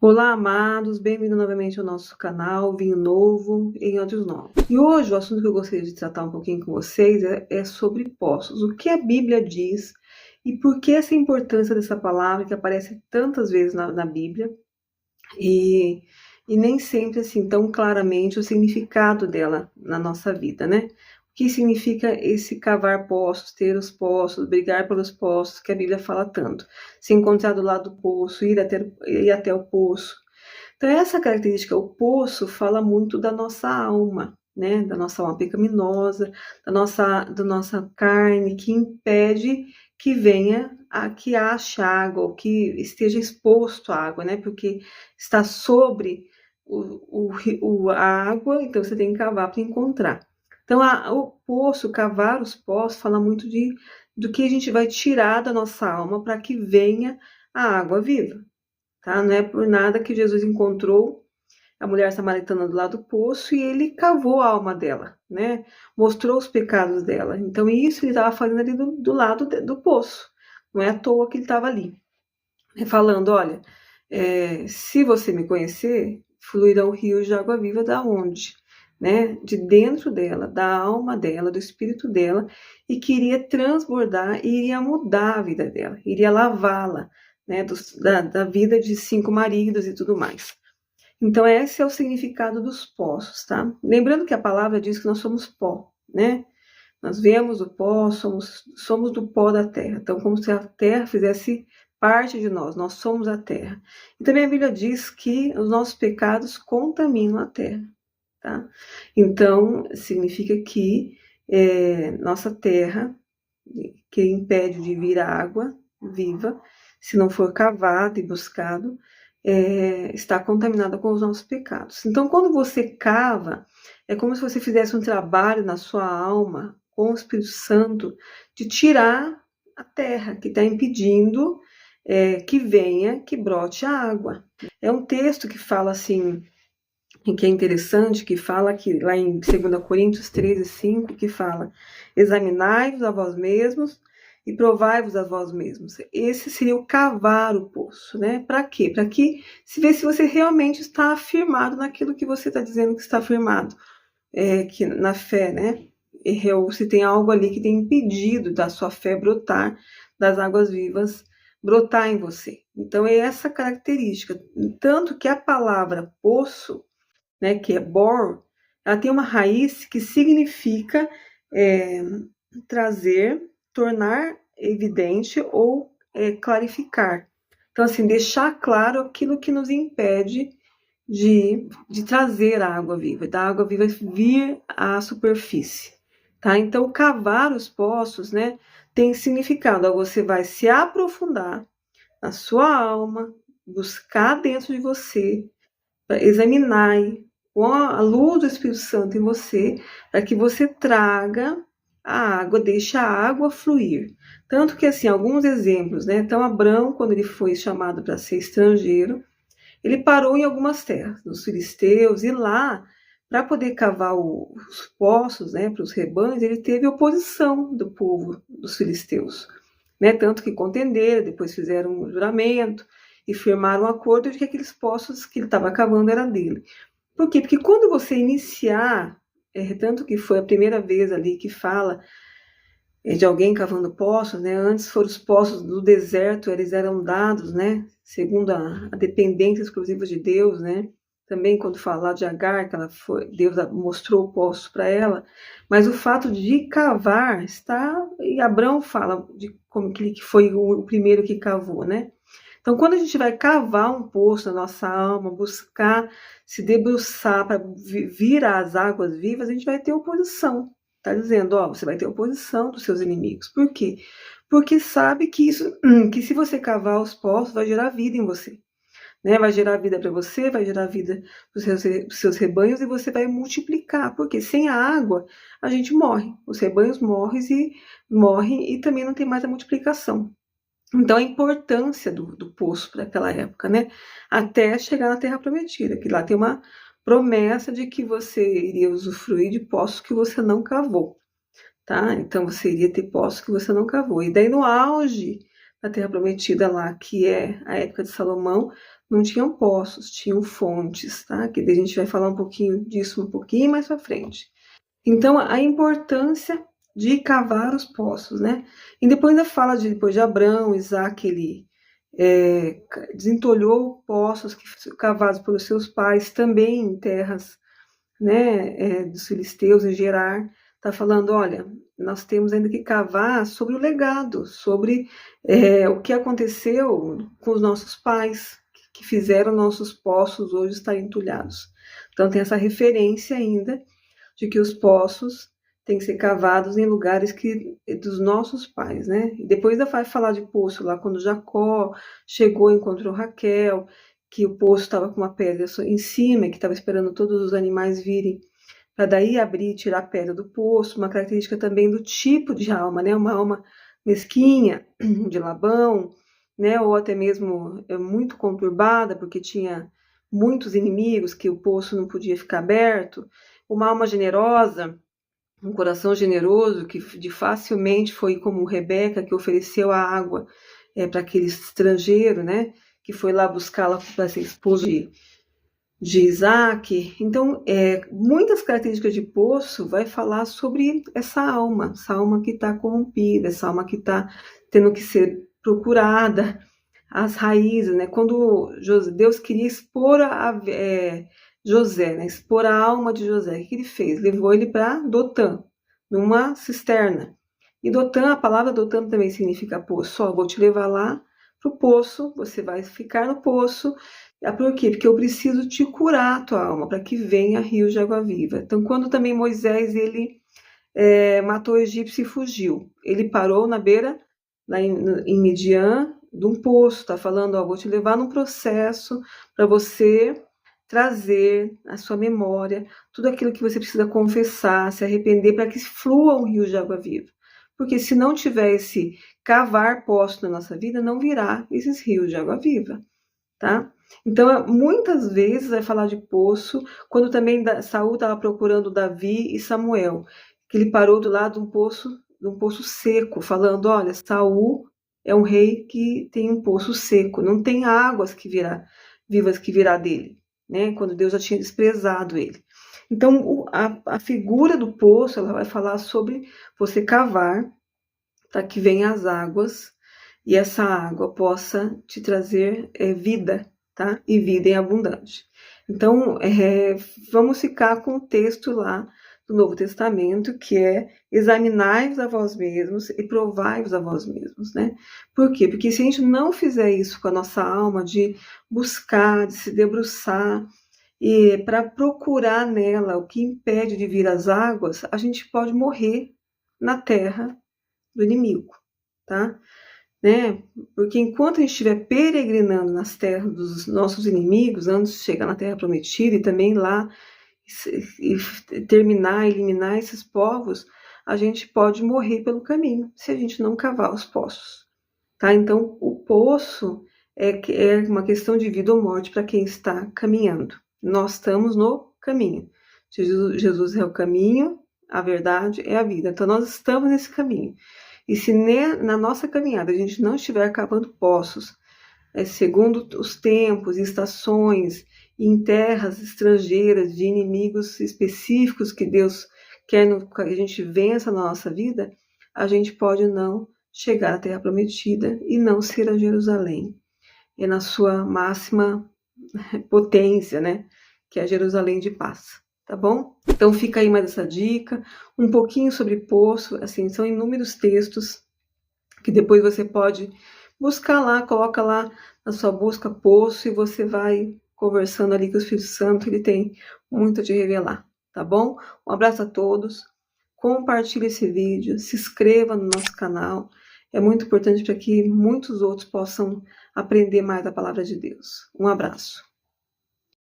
Olá, amados, bem-vindo novamente ao nosso canal Vinho Novo em Áudios Novos. E hoje o assunto que eu gostaria de tratar um pouquinho com vocês é sobre poços. O que a Bíblia diz e por que essa importância dessa palavra que aparece tantas vezes na Bíblia e nem sempre assim tão claramente o significado dela na nossa vida, né? O que significa esse cavar poços, ter os poços, brigar pelos poços que a Bíblia fala tanto? Se encontrar do lado do poço, ir até o poço. Então, essa característica, o poço, fala muito da nossa alma, né? Da nossa alma pecaminosa, da nossa carne, que impede que venha, que ache água, ou que esteja exposto à água, né? Porque está sobre a água, então você tem que cavar para encontrar. Então, o poço, cavar os poços, fala muito do que a gente vai tirar da nossa alma para que venha a água viva. Tá? Não é por nada que Jesus encontrou a mulher samaritana do lado do poço e ele cavou a alma dela, né? Mostrou os pecados dela. Então, isso ele estava fazendo ali do lado do poço. Não é à toa que ele estava ali. Falando, olha, se você me conhecer, fluirão rios de água viva da onde? Né? De dentro dela, da alma dela, do espírito dela, e que iria transbordar e iria mudar a vida dela, iria lavá-la, né? Da vida de 5 maridos e tudo mais. Então, esse é o significado dos poços, tá? Lembrando que a palavra diz que nós somos pó, né? Nós viemos do pó, somos do pó da terra. Então, como se a terra fizesse parte de nós, nós somos a terra. E também a Bíblia diz que os nossos pecados contaminam a terra, tá? Então, significa que nossa terra, que impede de vir água viva, se não for cavado e buscado, está contaminada com os nossos pecados. Então, quando você cava, é como se você fizesse um trabalho na sua alma, com o Espírito Santo, de tirar a terra que está impedindo que venha, que brote a água. É um texto que fala assim, que é interessante, que fala que lá em 2 Coríntios 13:5, que fala: examinai-vos a vós mesmos e provai-vos a vós mesmos. Esse seria o cavar o poço, né? Para quê? Para que se ver se você realmente está afirmado naquilo que você está dizendo que está afirmado, que na fé, né? Ou se tem algo ali que tem impedido da sua fé brotar, das águas vivas brotar em você. Então é essa característica, tanto que a palavra poço, né, que é bor, ela tem uma raiz que significa trazer, tornar evidente ou clarificar. Então, assim, deixar claro aquilo que nos impede de trazer a água viva, da água viva vir à superfície. Tá? Então, cavar os poços, né, tem significado. Você vai se aprofundar na sua alma, buscar dentro de você, examinar com a luz do Espírito Santo em você, para que você traga a água, deixe a água fluir. Tanto que, assim, alguns exemplos, né? Então, Abrão, quando ele foi chamado para ser estrangeiro, ele parou em algumas terras, nos filisteus, e lá, para poder cavar os poços, né, para os rebanhos, ele teve oposição do povo dos filisteus, né? Tanto que contenderam, depois fizeram um juramento e firmaram um acordo de que aqueles poços que ele estava cavando eram dele. Por quê? Porque quando você iniciar, tanto que foi a primeira vez ali que fala de alguém cavando poços, né? Antes foram os poços do deserto, eles eram dados, né? Segundo a dependência exclusiva de Deus, né? Também quando fala de Agar, que Deus mostrou o poço para ela, mas o fato de cavar está, e Abrão fala de como que foi o primeiro que cavou, né? Então, quando a gente vai cavar um poço na nossa alma, buscar se debruçar para vir às águas vivas, a gente vai ter oposição. Está dizendo, ó, você vai ter oposição dos seus inimigos. Por quê? Porque sabe que que se você cavar os poços, vai gerar vida em você. Né? Vai gerar vida para você, vai gerar vida para os seus rebanhos e você vai multiplicar. Porque sem a água, a gente morre. Os rebanhos morrem e também não tem mais a multiplicação. Então, a importância do poço para aquela época, né? Até chegar na Terra Prometida, que lá tem uma promessa de que você iria usufruir de poços que você não cavou, tá? Então, você iria ter poços que você não cavou. E daí, no auge na Terra Prometida lá, que é a época de Salomão, não tinham poços, tinham fontes, tá? Que a gente vai falar um pouquinho disso um pouquinho mais para frente. Então, a importância de cavar os poços, né? E depois ainda fala depois de Abrão, Isaac, ele desentulhou poços cavados pelos seus pais, também em terras, né, dos filisteus, em Gerar. Está falando, olha, nós temos ainda que cavar sobre o legado, sobre o que aconteceu com os nossos pais, que fizeram nossos poços hoje estarem entulhados. Então tem essa referência ainda de que os poços têm que ser cavados em lugares dos nossos pais, né? E depois vai falar de poço lá, quando Jacó chegou e encontrou Raquel, que o poço estava com uma pedra em cima, e que estava esperando todos os animais virem para daí abrir e tirar a pedra do poço, uma característica também do tipo de alma, né? Uma alma mesquinha, de Labão, né? Ou até mesmo muito conturbada, porque tinha muitos inimigos, que o poço não podia ficar aberto. Uma alma generosa, um coração generoso, que facilmente foi como Rebeca, que ofereceu a água para aquele estrangeiro, né? Que foi lá buscá-la para ser esposa de Isaac. Então, muitas características de poço vai falar sobre essa alma que está corrompida, essa alma que está tendo que ser procurada, as raízes, né? Quando Deus queria expor José, né? Expor a alma de José, o que ele fez? Levou ele para Dotã, numa cisterna. E Dotã, a palavra Dotã também significa poço. Vou te levar lá para o poço, você vai ficar no poço. Por quê? Porque eu preciso te curar a tua alma, para que venha rio de água viva. Então, quando também Moisés, ele matou o egípcio e fugiu, ele parou na beira, lá em Midian, de um poço, está falando, vou te levar num processo para você trazer à sua memória tudo aquilo que você precisa confessar, se arrepender, para que flua um rio de água viva. Porque se não tiver esse cavar poço na nossa vida, não virá esses rios de água viva, tá? Então, muitas vezes vai falar de poço, quando também Saul estava procurando Davi e Samuel, que ele parou do lado de um poço seco, falando, olha, Saul é um rei que tem um poço seco, não tem águas vivas que virá dele, né? Quando Deus já tinha desprezado ele. Então, a figura do poço, ela vai falar sobre você cavar, para que venham as águas, e essa água possa te trazer vida, tá? E vida em abundante. Então, vamos ficar com o texto lá do Novo Testamento, que é examinai-vos a vós mesmos e provai-vos a vós mesmos, né? Por quê? Porque se a gente não fizer isso com a nossa alma, de buscar, de se debruçar, e para procurar nela o que impede de vir as águas, a gente pode morrer na terra do inimigo, tá? Né? Porque enquanto a gente estiver peregrinando nas terras dos nossos inimigos, antes de chegar na Terra Prometida e também lá eliminar esses povos, a gente pode morrer pelo caminho, se a gente não cavar os poços, tá? Então, o poço é uma questão de vida ou morte para quem está caminhando. Nós estamos no caminho. Jesus é o caminho, a verdade é a vida. Então, nós estamos nesse caminho. E se na nossa caminhada a gente não estiver cavando poços, segundo os tempos e estações, e em terras estrangeiras de inimigos específicos que Deus quer que a gente vença na nossa vida, a gente pode não chegar à Terra Prometida e não ser a Jerusalém. É na sua máxima potência, né? Que é a Jerusalém de paz. Tá bom? Então fica aí mais essa dica, um pouquinho sobre poço, assim, são inúmeros textos que depois você pode buscar lá, coloca lá na sua busca poço e você vai conversando ali com o Espírito Santo, ele tem muito a te revelar, tá bom? Um abraço a todos, compartilhe esse vídeo, se inscreva no nosso canal, é muito importante para que muitos outros possam aprender mais da palavra de Deus. Um abraço.